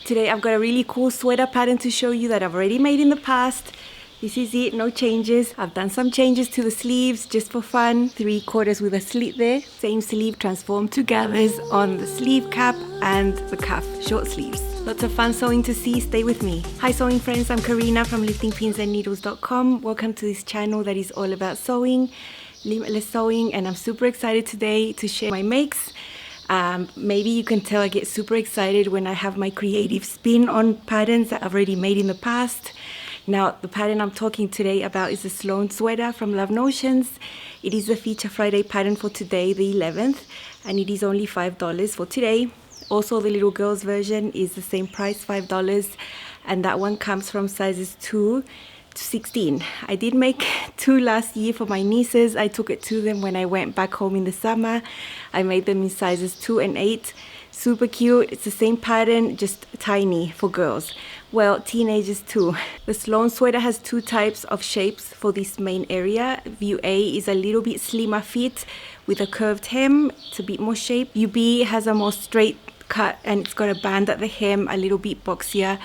Today I've got a really cool sweater pattern to show you that I've already made in the past. This is it, no changes. I've done some changes to the sleeves just for fun. 3/4 with a slit there. Same sleeve transformed to gathers on the sleeve cap and the cuff, short sleeves. Lots of fun sewing to see, stay with me. Hi sewing friends, I'm Karina from liftingpinsandneedles.com. Welcome to this channel that is all about sewing, limitless sewing, and I'm super excited today to share my makes. Maybe you can tell I get super excited when I have my creative spin on patterns that I've already made in the past. Now, the pattern I'm talking today about is the Sloane Sweater from Love Notions. It is the Feature Friday pattern for today, the 11th, and it is only $5 for today. Also, the little girl's version is the same price, $5, and that one comes from sizes 2 to 16. I did make 2 last year for my nieces. I took it to them when I went back home in the summer. I made them in sizes 2 and 8. Super cute. It's the same pattern, just tiny for girls. Well, teenagers too. The Sloane Sweater has 2 types of shapes for this main area. View A is a little bit slimmer fit with a curved hem. It's a bit more shape. View B has a more straight cut and it's got a band at the hem, a little bit boxier,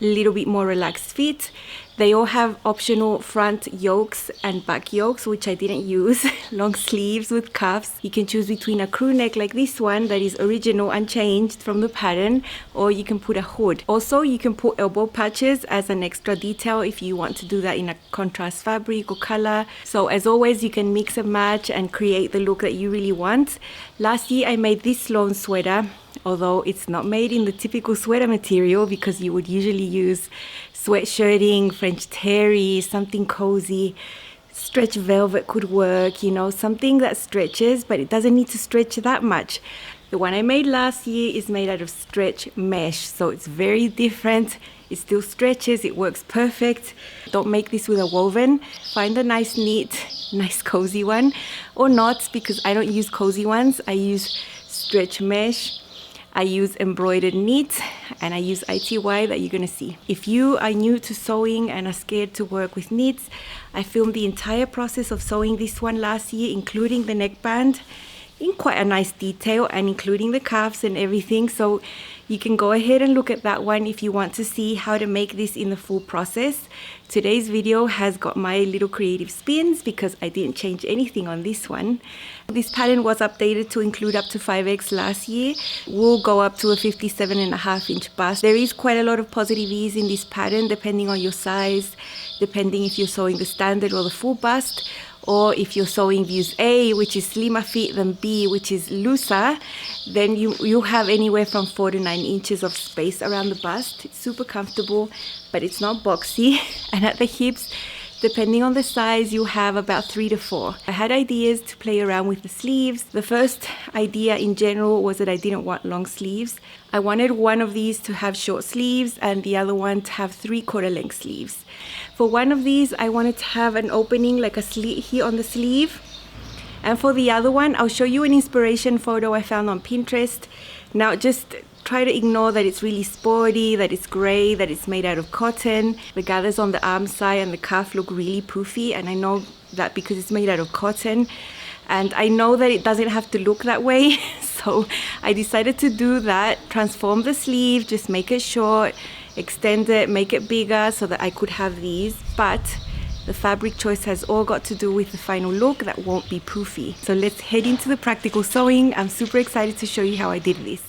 a little bit more relaxed fit. They all have optional front yokes and back yokes, which I didn't use. Long sleeves with cuffs. You can choose between a crew neck like this one that is original, unchanged from the pattern, or you can put a hood. Also, you can put elbow patches as an extra detail if you want to do that in a contrast fabric or color. So as always, you can mix and match and create the look that you really want. Last year, I made this Sloane Sweater, although it's not made in the typical sweater material because you would usually use sweatshirting, French terry, something cozy. Stretch velvet could work, you know, something that stretches, but it doesn't need to stretch that much. The one I made last year is made out of stretch mesh, so it's very different. It still stretches, it works perfect. Don't make this with a woven. Find a nice, neat, nice cozy one, or not, because I don't use cozy ones. I use stretch mesh. I use embroidered knit, and I use ITY that you're gonna see. If you are new to sewing and are scared to work with knits, I filmed the entire process of sewing this one last year, including the neckband, in quite a nice detail, and including the cuffs and everything. So you can go ahead and look at that one if you want to see how to make this in the full process. Today's video has got my little creative spins because I didn't change anything on this one. This pattern was updated to include up to 5X last year. We'll go up to a 57.5-inch bust. There is quite a lot of positive ease in this pattern depending on your size, depending if you're sewing the standard or the full bust, or if you're sewing views A, which is slimmer fit, than B, which is looser, then you have anywhere from 4 to 9 inches of space around the bust. It's super comfortable, but it's not boxy. And at the hips, depending on the size, you have about 3 to 4. I had ideas to play around with the sleeves. The first idea in general was that I didn't want long sleeves. I wanted one of these to have short sleeves and the other one to have 3/4 length sleeves. For one of these, I wanted to have an opening like a slit here on the sleeve. And for the other one, I'll show you an inspiration photo I found on Pinterest. Now just try to ignore that it's really sporty, that it's gray, that it's made out of cotton. The gathers on the arm side and the cuff look really poofy, and I know that because it's made out of cotton. And I know that it doesn't have to look that way, so I decided to do that, transform the sleeve, just make it short, extend it, make it bigger so that I could have these. But the fabric choice has all got to do with the final look that won't be poofy. So let's head into the practical sewing. I'm super excited to show you how I did this.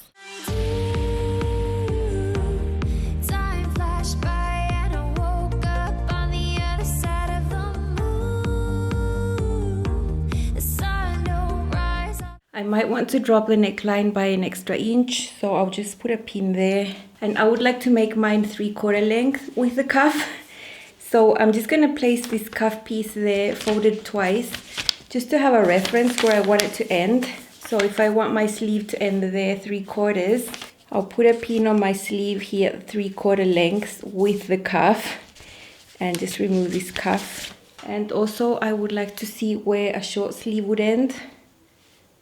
I might want to drop the neckline by an extra inch, so I'll just put a pin there. And I would like to make mine 3/4 length with the cuff. So I'm just gonna place this cuff piece there, folded twice, just to have a reference where I want it to end. So if I want my sleeve to end there 3/4, I'll put a pin on my sleeve here at 3/4 length with the cuff and just remove this cuff. And also I would like to see where a short sleeve would end.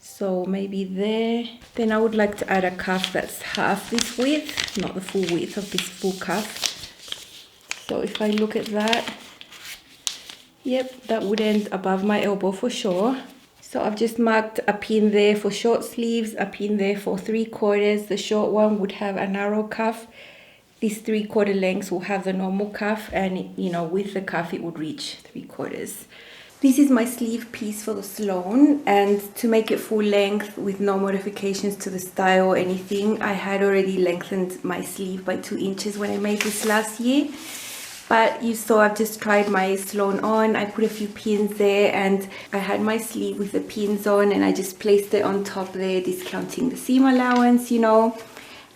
So maybe there. Then I would like to add a cuff that's half this width, not the full width of this full cuff. So if I look at that, yep, that would end above my elbow for sure. So I've just marked a pin there for short sleeves, a pin there for 3/4. The short one would have a narrow cuff This 3/4 length will have the normal cuff, and you know, with the cuff it would reach 3/4. This is my sleeve piece for the Sloane, and to make it full length with no modifications to the style or anything, I had already lengthened my sleeve by 2 inches when I made this last year. But you saw I've just tried my Sloane on. I put a few pins there, and I had my sleeve with the pins on, and I just placed it on top there, discounting the seam allowance, you know,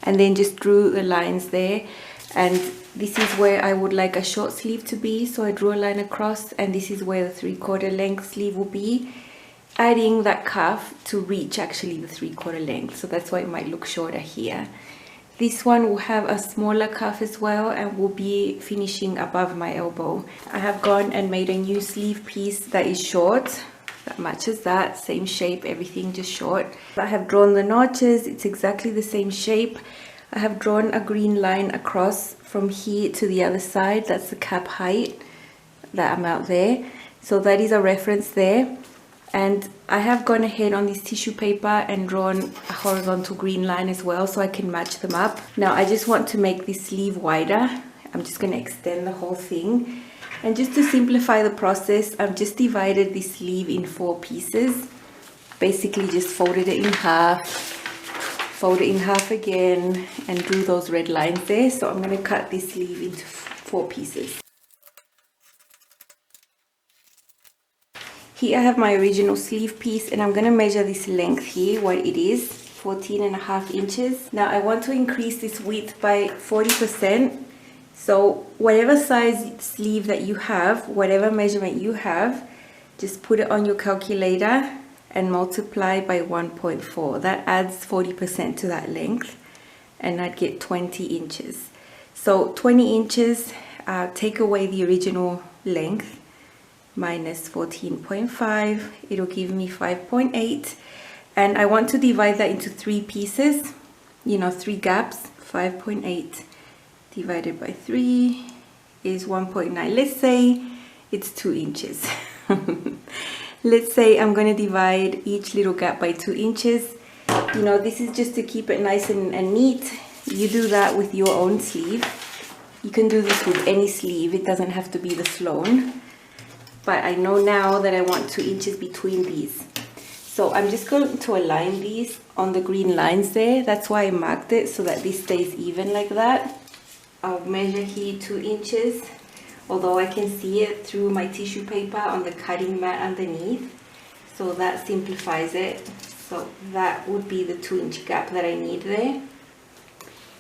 and then just drew the lines there. And this is where I would like a short sleeve to be, so I drew a line across, and this is where the 3/4 length sleeve will be, adding that cuff to reach actually the 3/4 length, so that's why it might look shorter here. This one will have a smaller cuff as well and will be finishing above my elbow. I have gone and made a new sleeve piece that is short, that matches that, same shape, everything just short. I have drawn the notches, it's exactly the same shape. I have drawn a green line across from here to the other side, that's the cap height, that amount there. So that is a reference there. And I have gone ahead on this tissue paper and drawn a horizontal green line as well, so I can match them up. Now I just want to make this sleeve wider. I'm just going to extend the whole thing. And just to simplify the process, I've just divided this sleeve in 4 pieces. Basically just folded it in half, fold it in half again, and drew those red lines there. So I'm going to cut this sleeve into 4 pieces. Here I have my original sleeve piece, and I'm going to measure this length here, what it is, 14.5 inches. Now I want to increase this width by 40%. So whatever size sleeve that you have, whatever measurement you have, just put it on your calculator and multiply by 1.4. That adds 40% to that length, and I'd get 20 inches. So 20 inches, take away the original length, minus 14.5, it'll give me 5.8, and I want to divide that into 3 pieces, you know, 3 gaps. 5.8 divided by 3 is 1.9. Let's say it's 2 inches. Let's say I'm going to divide each little gap by 2 inches. You know, this is just to keep it nice and neat. You do that with your own sleeve. You can do this with any sleeve, it doesn't have to be the Sloane. But I know now that I want 2 inches between these. So I'm just going to align these on the green lines there. That's why I marked it, so that this stays even like that. I'll measure here 2 inches, although I can see it through my tissue paper on the cutting mat underneath. So that simplifies it. So that would be the 2-inch gap that I need there.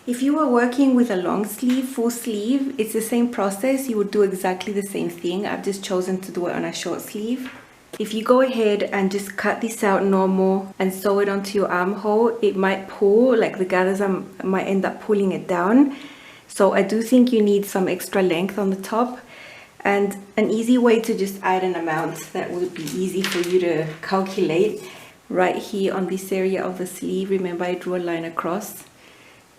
If you were working with a long sleeve, full sleeve, it's the same process. You would do exactly the same thing. I've just chosen to do it on a short sleeve. If you go ahead and just cut this out normal and sew it onto your armhole, it might pull, like the gathers might end up pulling it down. So I do think you need some extra length on the top. And an easy way to just add an amount that would be easy for you to calculate, right here on this area of the sleeve, remember I drew a line across.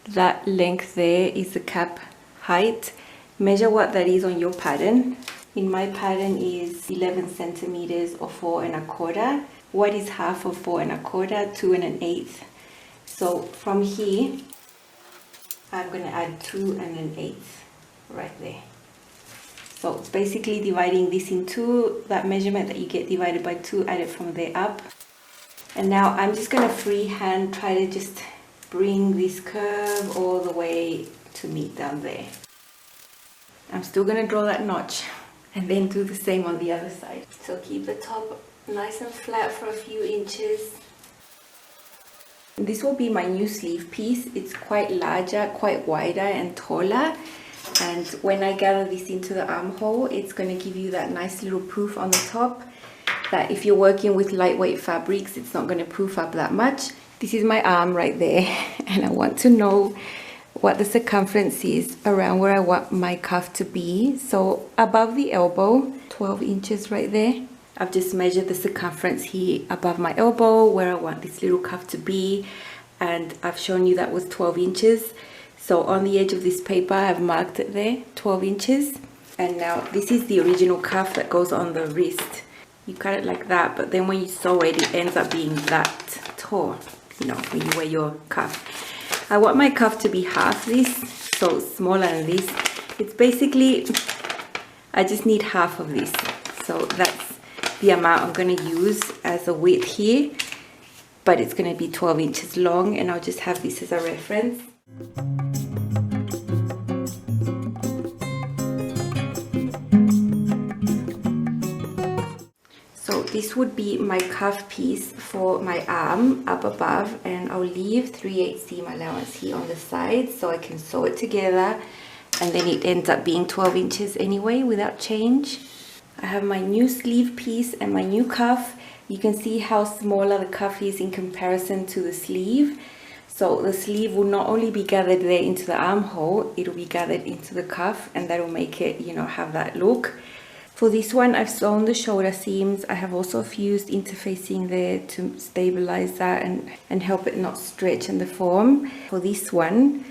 That length there is the cap height. Measure what that is on your pattern. In my pattern is 11 centimeters or 4 1/4. What is half of 4 1/4? 2 1/8. So from here, I'm going to add 2 1/8 right there. So it's basically dividing this in 2. That measurement that you get divided by 2, add it from there up. And now I'm just going to freehand try to just bring this curve all the way to meet down there. I'm still going to draw that notch and then do the same on the other side. So keep the top nice and flat for a few inches. This will be my new sleeve piece. It's quite larger, quite wider and taller. And when I gather this into the armhole, it's going to give you that nice little proof on the top that if you're working with lightweight fabrics, it's not going to proof up that much. This is my arm right there, and I want to know what the circumference is around where I want my cuff to be. So above the elbow, 12 inches right there. I've just measured the circumference here above my elbow where I want this little cuff to be, and I've shown you that was 12 inches. So on the edge of this paper, I've marked it there, 12 inches. And now this is the original cuff that goes on the wrist. You cut it like that, but then when you sew it, it ends up being that tall, you know, when you wear your cuff. I want my cuff to be half this, so smaller than this. It's basically, I just need half of this. So that's the amount I'm going to use as a width here. But it's going to be 12 inches long, and I'll just have this as a reference. So this would be my cuff piece for my arm up above, and I'll leave 3/8 seam allowance here on the side so I can sew it together, and then it ends up being 12 inches anyway without change. I have my new sleeve piece and my new cuff. You can see how smaller the cuff is in comparison to the sleeve. So the sleeve will not only be gathered there into the armhole, it'll be gathered into the cuff, and that'll make it, you know, have that look. For this one, I've sewn the shoulder seams. I have also fused interfacing there to stabilize that and help it not stretch and deform. For this one,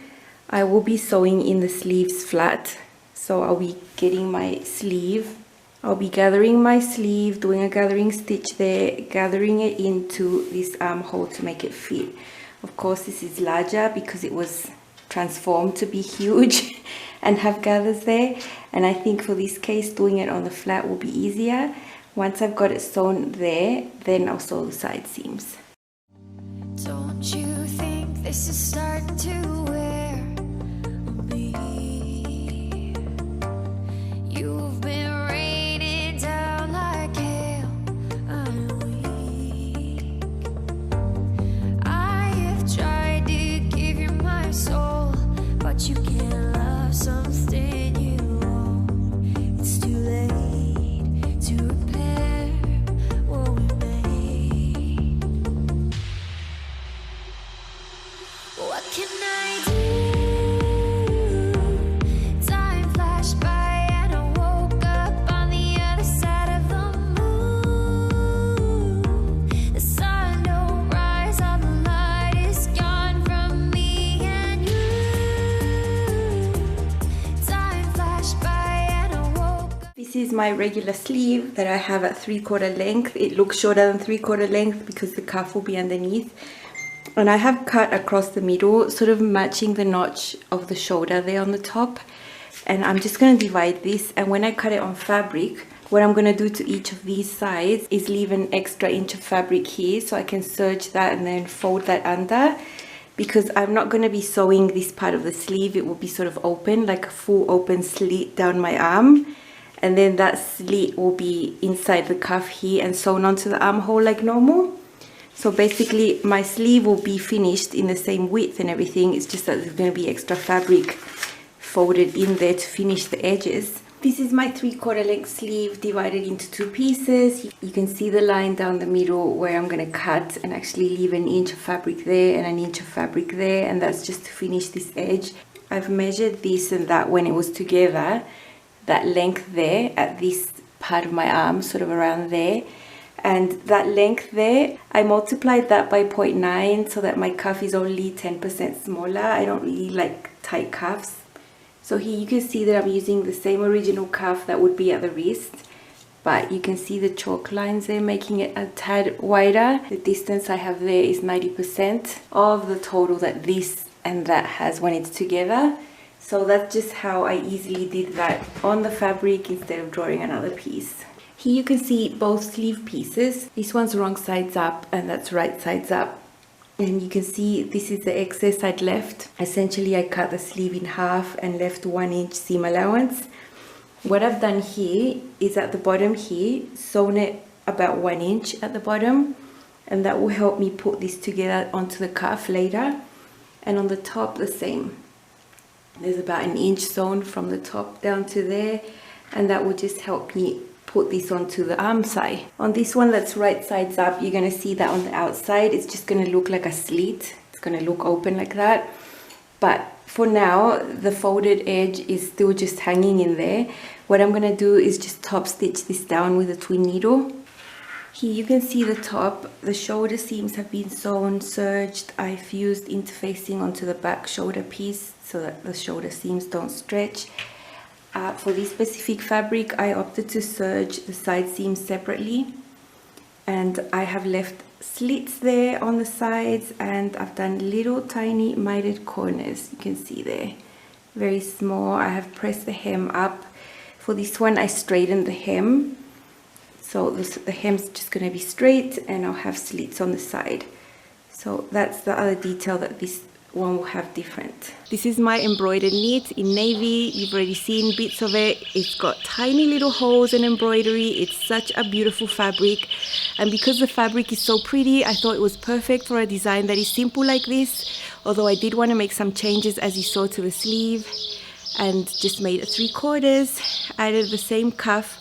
I will be sewing in the sleeves flat. So I'll be getting my sleeve. I'll be gathering my sleeve, doing a gathering stitch there, gathering it into this armhole to make it fit. Of course, this is larger because it was transformed to be huge and have gathers there. And I think for this case, doing it on the flat will be easier. Once I've got it sewn there, then I'll sew the side seams. Don't you think this is starting to wear me? You've been rated down like hell. I'm weak. I have tried to give you my soul, but you can't love something you own. It's too late to repair what we made. What can I do? Time flashed by and I woke up on the other side of the moon. The sun don't rise, all the light is gone from me and you. Time flashed by and I woke up. This is my regular sleeve that I have at 3/4 length. It looks shorter than 3/4 length because the cuff will be underneath. And I have cut across the middle, sort of matching the notch of the shoulder there on the top. And I'm just going to divide this, and when I cut it on fabric, what I'm going to do to each of these sides is leave an extra inch of fabric here so I can serge that and then fold that under, because I'm not going to be sewing this part of the sleeve. It will be sort of open, like a full open slit down my arm, and then that slit will be inside the cuff here and sewn onto the armhole like normal. So basically my sleeve will be finished in the same width and everything. It's just that there's going to be extra fabric folded in there to finish the edges. This is my 3/4 length sleeve divided into two pieces. You can see the line down the middle where I'm going to cut and actually leave an inch of fabric there and an inch of fabric there, and that's just to finish this edge. I've measured this and that when it was together, that length there at this part of my arm, sort of around there. And that length there, I multiplied that by 0.9 so that my cuff is only 10% smaller. I don't really like tight cuffs. So here you can see that I'm using the same original cuff that would be at the wrist, but you can see the chalk lines there making it a tad wider. The distance I have there is 90% of the total that this and that has when it's together. So that's just how I easily did that on the fabric instead of drawing another piece. Here you can see both sleeve pieces. This one's wrong sides up and that's right sides up. And you can see this is the excess I'd left. Essentially I cut the sleeve in half and left 1 inch seam allowance. What I've done here is at the bottom here, sewn it about 1 inch at the bottom, and that will help me put this together onto the cuff later. And on the top the same. There's about 1 inch sewn from the top down to there, and that will just help me put this onto the arm side. On this one that's right sides up, you're going to see that on the outside it's just going to look like a slit. It's going to look open like that. But for now, the folded edge is still just hanging in there. What I'm going to do is just top stitch this down with a twin needle. Here you can see the top. The shoulder seams have been sewn, serged. I fused interfacing onto the back shoulder piece so that the shoulder seams don't stretch. For this specific fabric, I opted to serge the side seams separately, and I have left slits there on the sides, and I've done little tiny mitered corners, you can see there, very small. I have pressed the hem up. For this one, I straightened the hem. So the hem's just going to be straight, and I'll have slits on the side. So that's the other detail that this one will have different. This is my embroidered knit in navy. You've already seen bits of it. It's got tiny little holes and embroidery. It's such a beautiful fabric. And because the fabric is so pretty, I thought it was perfect for a design that is simple like this. Although I did want to make some changes, as you saw, to the sleeve. And just made it 3/4, added the same cuff,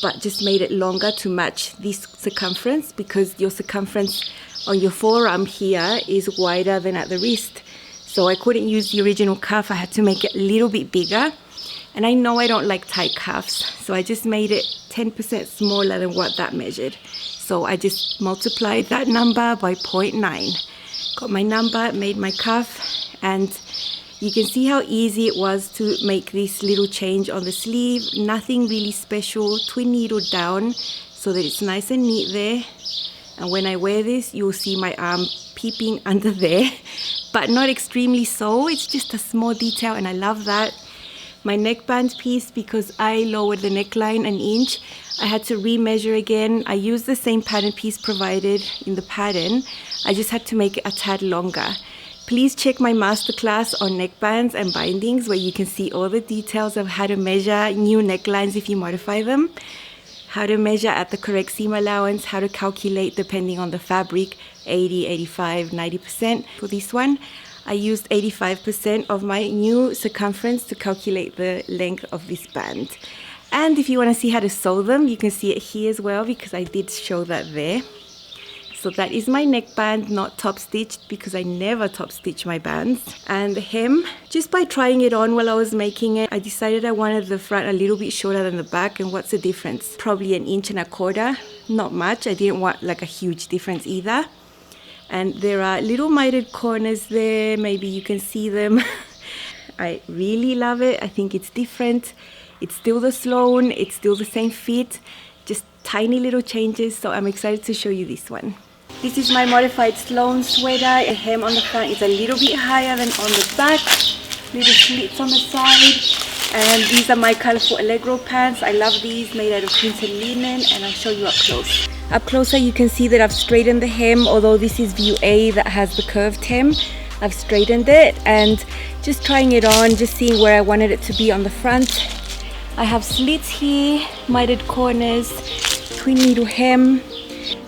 but just made it longer to match this circumference, because your circumference on your forearm here is wider than at the wrist. So I couldn't use the original cuff. I had to make it a little bit bigger. And I know I don't like tight cuffs, so I just made it 10% smaller than what that measured. So I just multiplied that number by 0.9. Got my number, made my cuff, and you can see how easy it was to make this little change on the sleeve. Nothing really special. Twin needle down so that it's nice and neat there. And when I wear this, you'll see my arm peeping under there, but not extremely so. It's just a small detail, and I love that. My neckband piece, because I lowered the neckline an inch, I had to remeasure again. I used the same pattern piece provided in the pattern. I just had to make it a tad longer. Please check my masterclass on neckbands and bindings, where you can see all the details of how to measure new necklines if you modify them, how to measure at the correct seam allowance, how to calculate depending on the fabric, 80, 85, 90%. For this one, I used 85% of my new circumference to calculate the length of this band. And if you want to see how to sew them, you can see it here as well, because I did show that there. So that is my neckband, not top stitched, because I never top stitch my bands. And the hem, just by trying it on while I was making it, I decided I wanted the front a little bit shorter than the back. And what's the difference? Probably 1.25 inches, not much. I didn't want like a huge difference either. And there are little mitered corners there, maybe you can see them. I really love it. I think it's different. It's still the Sloane, it's still the same fit, just tiny little changes. So I'm excited to show you this one. This is my modified Sloane sweater. The hem on the front is a little bit higher than on the back. Little slits on the side. And these are my colorful Allegro pants. I love these, made out of printed linen, and I'll show you up close. Up closer you can see that I've straightened the hem, although this is view A that has the curved hem. I've straightened it, and just trying it on, just seeing where I wanted it to be on the front. I have slits here, mitered corners, twin needle hem.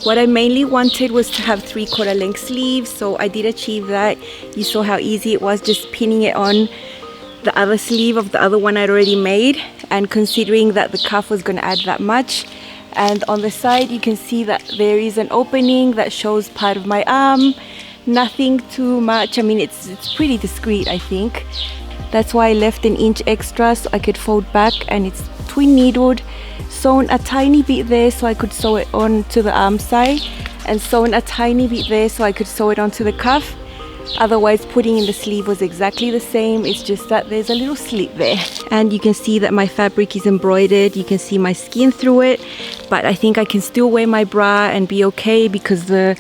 What I mainly wanted was to have 3/4 length sleeves, so I did achieve that. You saw how easy it was just pinning it on the other sleeve of the other one I'd already made, and considering that the cuff was going to add that much. And on the side you can see that there is an opening that shows part of my arm. Nothing too much. I mean, it's pretty discreet, I think. That's why I left 1 inch extra so I could fold back, and it's twin needled, sewn a tiny bit there so I could sew it onto the arm side, and sewn a tiny bit there so I could sew it onto the cuff. Otherwise, putting in the sleeve was exactly the same. It's just that there's a little slit there. And you can see that my fabric is embroidered. You can see my skin through it, but I think I can still wear my bra and be okay, because the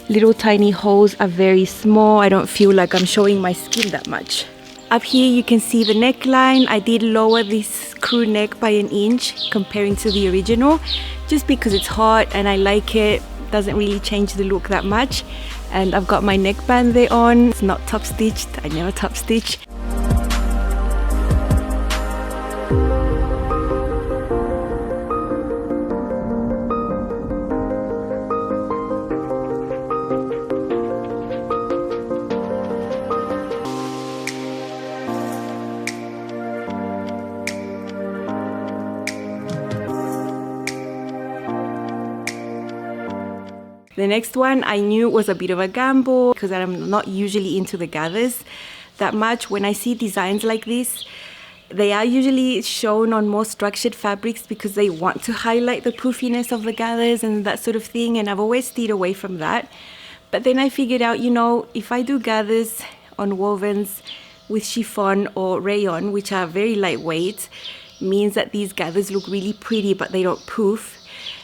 little tiny holes are very small. I don't feel like I'm showing my skin that much. Up here you can see the neckline. I did lower this crew neck by 1 inch comparing to the original, just because it's hot and I like it. Doesn't really change the look that much. And I've got my neckband there on. It's not top stitched. I never top stitch. The next one I knew was a bit of a gamble, because I'm not usually into the gathers that much. When I see designs like this, they are usually shown on more structured fabrics because they want to highlight the poofiness of the gathers and that sort of thing, and I've always steered away from that. But then I figured out, you know, if I do gathers on wovens with chiffon or rayon, which are very lightweight, means that these gathers look really pretty but they don't poof.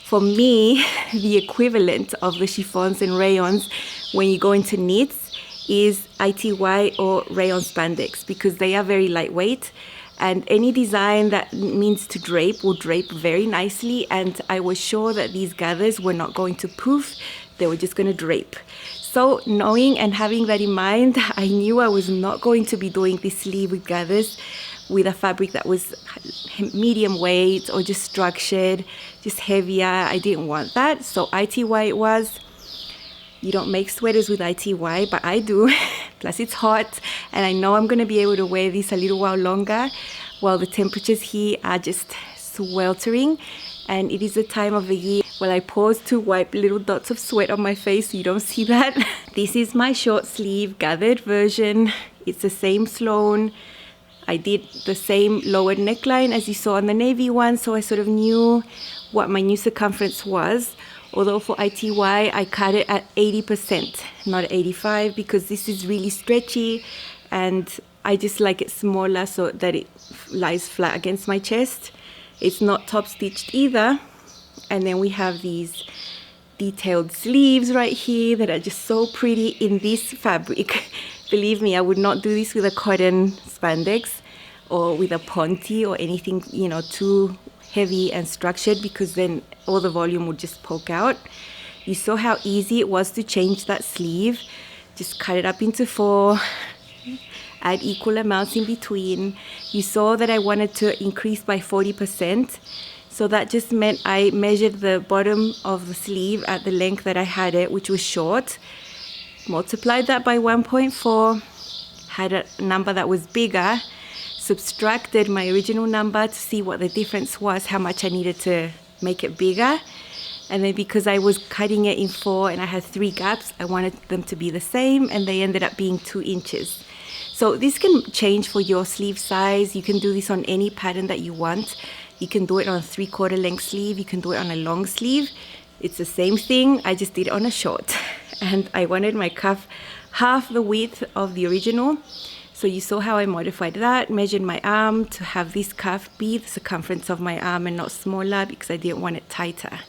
For me, the equivalent of the chiffons and rayons when you go into knits is ITY or rayon spandex, because they are very lightweight, and any design that means to drape will drape very nicely, and I was sure that these gathers were not going to poof, they were just going to drape. So knowing and having that in mind, I knew I was not going to be doing this sleeve with gathers with a fabric that was medium weight or just structured, just heavier. I didn't want that, so ITY it was. You don't make sweaters with ITY, but I do. Plus it's hot, and I know I'm going to be able to wear this a little while longer while the temperatures here are just sweltering. And it is the time of the year where I pause to wipe little dots of sweat on my face so you don't see that. This is my short sleeve gathered version. It's the same Sloane. I did the same lowered neckline as you saw on the navy one, so I sort of knew what my new circumference was. Although for ITY, I cut it at 80%, not 85, because this is really stretchy and I just like it smaller so that it lies flat against my chest. It's not top stitched either. And then we have these detailed sleeves right here that are just so pretty in this fabric. Believe me, I would not do this with a cotton spandex or with a ponte or anything, you know, too heavy and structured, because then all the volume would just poke out. You saw how easy it was to change that sleeve. Just cut it up into 4, add equal amounts in between. You saw that I wanted to increase by 40%. So that just meant I measured the bottom of the sleeve at the length that I had it, which was short, multiplied that by 1.4, had a number that was bigger, subtracted my original number to see what the difference was, how much I needed to make it bigger. And then because I was cutting it in 4 and I had 3 gaps, I wanted them to be the same, and they ended up being 2 inches. So this can change for your sleeve size. You can do this on any pattern that you want. You can do it on a 3/4 length sleeve. You can do it on a long sleeve. It's the same thing. I just did it on a short. And I wanted my cuff half the width of the original. So you saw how I modified that, measured my arm to have this cuff be the circumference of my arm and not smaller, because I didn't want it tighter.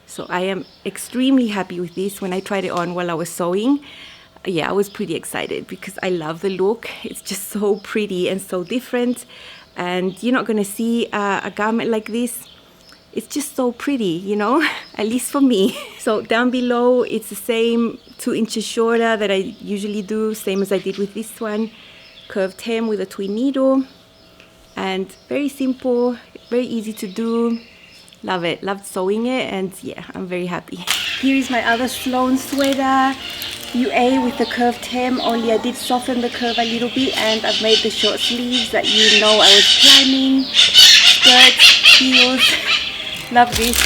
So I am extremely happy with this. When I tried it on while I was sewing, yeah, I was pretty excited because I love the look. It's just so pretty and so different. And you're not going to see a garment like this. It's just so pretty, you know, at least for me. So down below, it's the same 2 inches shorter that I usually do, same as I did with this one. Curved hem with a twin needle, and very simple, very easy to do. Love it, loved sewing it, and yeah, I'm very happy. Here is my other Sloane sweater, UA with the curved hem, only I did soften the curve a little bit, and I've made the short sleeves that you know I was planning. Skirts, heels, love this.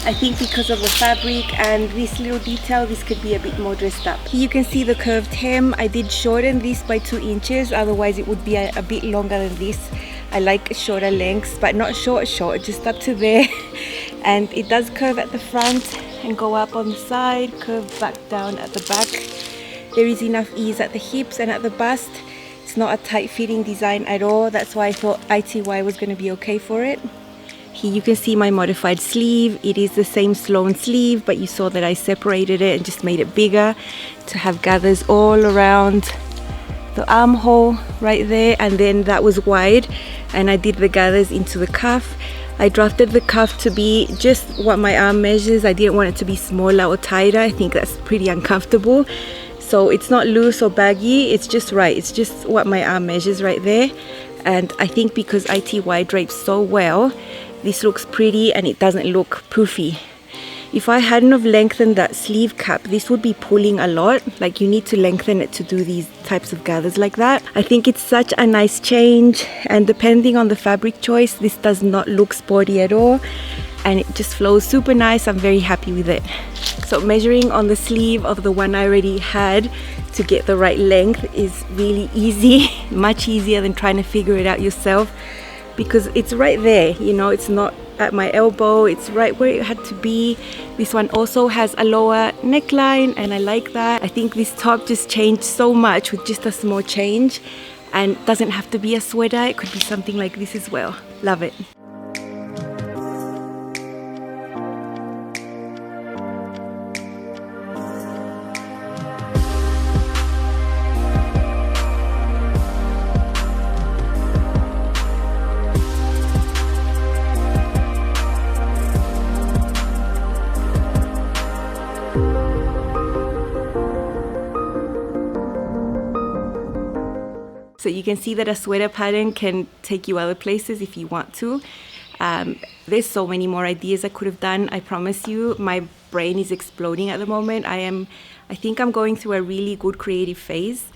I think because of the fabric and this little detail, this could be a bit more dressed up. Here you can see the curved hem. I did shorten this by 2 inches, otherwise it would be a bit longer than this. I like shorter lengths, but not short, just up to there. And it does curve at the front and go up on the side, curve back down at the back. There is enough ease at the hips and at the bust. It's not a tight fitting design at all. That's why I thought ITY was going to be okay for it. Here you can see my modified sleeve. It is the same Sloane sleeve, but you saw that I separated it and just made it bigger to have gathers all around the armhole right there, and then that was wide, and I did the gathers into the cuff. I drafted the cuff to be just what my arm measures. I didn't want it to be smaller or tighter. I think that's pretty uncomfortable. So it's not loose or baggy, it's just right. It's just what my arm measures right there. And I think because ITY drapes so well, this looks pretty and it doesn't look poofy. If I hadn't have lengthened that sleeve cap, this would be pulling a lot. Like, you need to lengthen it to do these types of gathers like that. I think it's such a nice change, and depending on the fabric choice, this does not look sporty at all, and it just flows super nice. I'm very happy with it. So measuring on the sleeve of the one I already had to get the right length is really easy, much easier than trying to figure it out yourself, because it's right there, you know, it's not at my elbow, it's right where it had to be. This one also has a lower neckline, and I like that. I think this top just changed so much with just a small change, and doesn't have to be a sweater, it could be something like this as well. Love it. So you can see that a sweater pattern can take you other places if you want to. There's so many more ideas I could have done. I promise you, my brain is exploding at the moment. I think I'm going through a really good creative phase,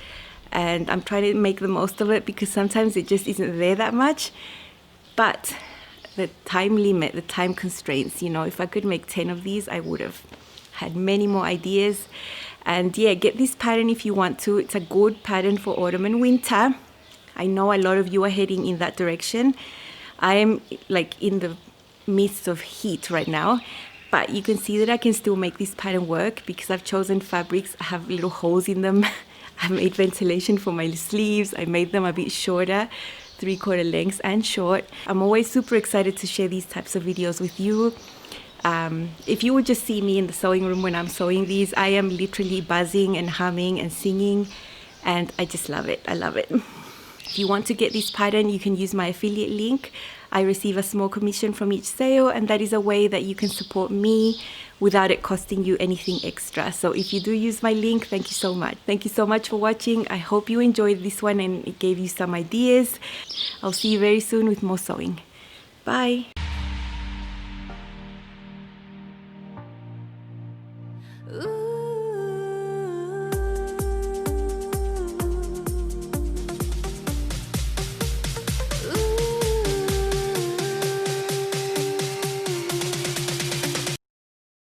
and I'm trying to make the most of it because sometimes it just isn't there that much. But the time limit, the time constraints, you know, if I could make 10 of these, I would have had many more ideas. And yeah, get this pattern if you want to. It's a good pattern for autumn and winter. I know a lot of you are heading in that direction. I am like in the midst of heat right now, but you can see that I can still make this pattern work because I've chosen fabrics. I have little holes in them. I made ventilation for my sleeves. I made them a bit shorter, 3/4 lengths and short. I'm always super excited to share these types of videos with you. If you would just see me in the sewing room when I'm sewing these, I am literally buzzing and humming and singing, and I just love it. I love it. If you want to get this pattern, you can use my affiliate link. I receive a small commission from each sale, and that is a way that you can support me without it costing you anything extra. So if you do use my link, thank you so much. Thank you so much for watching. I hope you enjoyed this one and it gave you some ideas. I'll see you very soon with more sewing. Bye.